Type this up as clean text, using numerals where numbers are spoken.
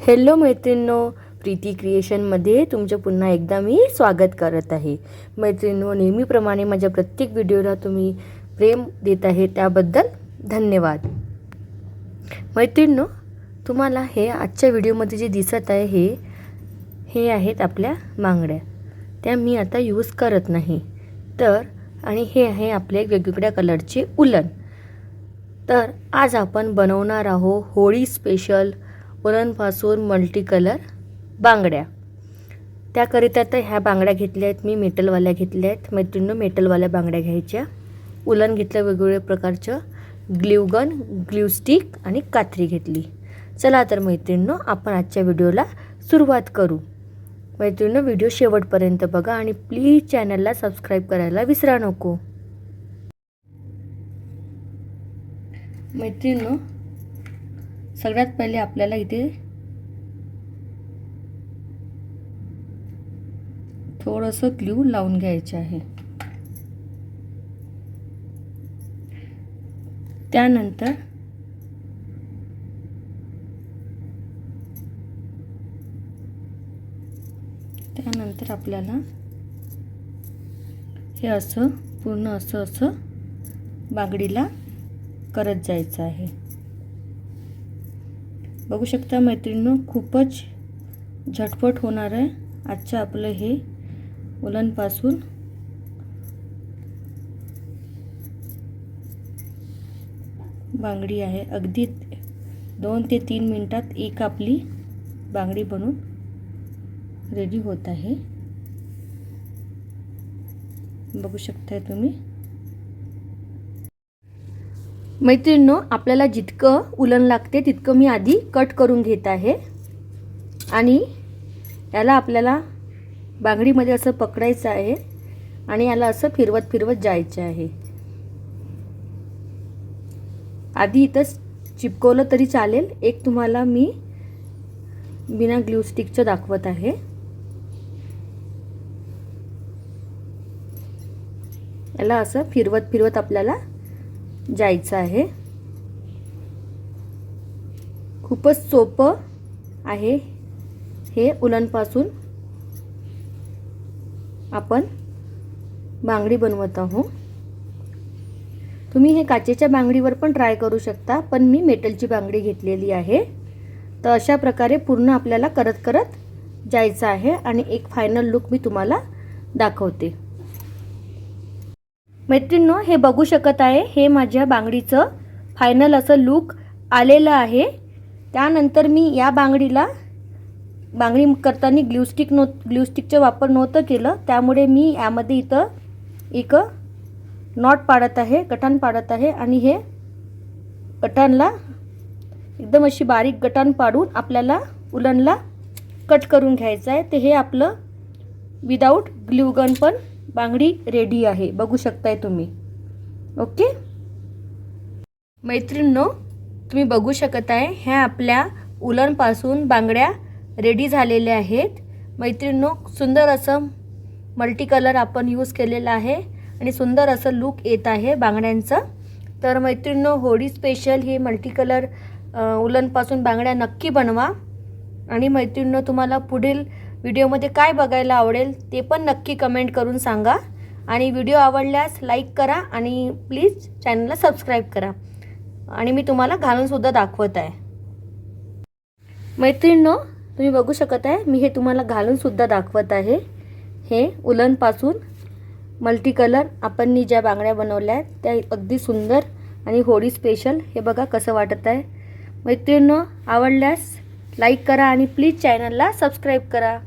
Hello मैत्रिणींनो, प्रीती क्रिएशनमध्ये तुमचं पुन्हा एकदा मी स्वागत करत आहे। मैत्रिणींनो, नेहमीप्रमाणे माझ्या प्रत्येक व्हिडिओला तुम्ही प्रेम देत आहे त्याबद्दल धन्यवाद। मैत्रिणींनो, तुम्हाला हे आजच्या व्हिडिओमध्ये जे दिसत आहे हे आहेत आपल्या बांगड्या। त्या मी आता यूज करत नाही आणि हे आहे आपले वेगवेगळ्या कलरचे उलन। तर आज आपण बनवणार आहोत होळी स्पेशल उलनपासून मल्टी कलर बांगड्या। त्याकरिता तर ह्या बांगड्या घेतल्या आहेत मी, मेटलवाल्या घेतल्या आहेत। मैत्रिणींनो, मेटलवाल्या बांगड्या घ्यायच्या। उलन घेतलं वेगवेगळ्या प्रकारचं, ग्ल्यू गन, ग्ल्यू स्टिक आणि कात्री घेतली। चला तर मैत्रिणींनो, आपण आजच्या व्हिडिओला सुरुवात करू। मैत्रिणींनो, व्हिडिओ शेवटपर्यंत बघा आणि प्लीज चॅनलला सबस्क्राईब करायला विसरा नको। मैत्रिणींनो, सगळ्यात पहिले आपल्याला इथे थोडंसं ग्लू लावून घ्यायचं आहे। त्यानंतर आपल्याला हे असं पूर्ण असं बांगडीला करत जायचं आहे। बघू शकता मैत्रिणींनो, खूपच झटपट होणार आहे आजचं आपलं हे उलनपासून बांगडी आहे। अगदी 2 ते 3 मिनिटात एक आपली बांगडी बनून रेडी होत आहे। बघू शकता तुम्ही। मैत्रिणींनो, आपल्याला जितकं उलन लागते तितकं मी आधी कट करून घेत आहे आणि याला आपल्याला बांगडीमध्ये असं पकडायचं आहे आणि याला असं फिरवत जायचं आहे। आधी इथं चिपकवलं तरी चालेल, एक तुम्हाला मी बिना ग्लू स्टिकचं दाखवत आहे। याला असं फिरवत आपल्याला जायचं आहे। खूपच सोपं आहे हे उलनपासून आपण बांगडी बनवत आहोत। तुम्ही हे काचेच्या बांगडीवर पण ट्राय करू शकता, पण मी मेटलची बांगडी घेतलेली आहे। तर अशा प्रकारे पूर्ण आपल्याला करत जायचं आहे आणि एक फायनल लुक मी तुम्हाला दाखवते। मैत्रिणींनो, हे बघू शकत आहे, हे माझ्या बांगडीचं फायनल असं लुक आलेलं आहे। त्यानंतर मी या बांगडी करताना ग्लू स्टिकचा वापर नव्हतं केलं, त्यामुळे मी यामध्ये इथं एक नॉट पाडत आहे, गठाण पाडत आहे आणि हे गठाणला एकदम अशी बारीक गठाण पाडून आपल्याला उलनला कट करून घ्यायचं आहे। ते हे आपलं विदाऊट ग्लू गन पण बांगडी रेडी आहे, बघू शकताय तुम्ही। ओके मैत्रिणींनो, तुम्ही बघू शकत आहे ह्या आपल्या उलनपासून बांगड्या रेडी झालेल्या आहेत। मैत्रिणींनो, सुंदर असं मल्टी कलर आपण यूज केलेला आहे आणि सुंदर असं लुक येत आहे बांगड्यांचं। तर मैत्रिणींनो, होळी स्पेशल हे मल्टी कलर उलनपासून बांगड्या नक्की बनवा आणि मैत्रिणींनो, तुम्हाला पुढील व्हिडिओमध्ये काय बघायला आवडेल ते पण नक्की कमेंट करून सांगा आणि व्हिडिओ आवडल्यास लाईक करा आणि प्लीज चॅनलला सबस्क्राईब करा आणि मी तुम्हाला घालून सुद्धा दाखवत आहे। मैत्रिणींनो, तुम्ही बघू शकत आहे, मी हे तुम्हाला घालून सुद्धा दाखवत आहे। हे उलनपासून मल्टी कलर आपण ज्या बांगड्या बनवल्या आहेत त्या अगदी सुंदर आणि होळी स्पेशल। हे बघा कसं वाटत आहे। मैत्रिणींनो, आवडल्यास लाईक करा आणि प्लीज चॅनलला सबस्क्राईब करा।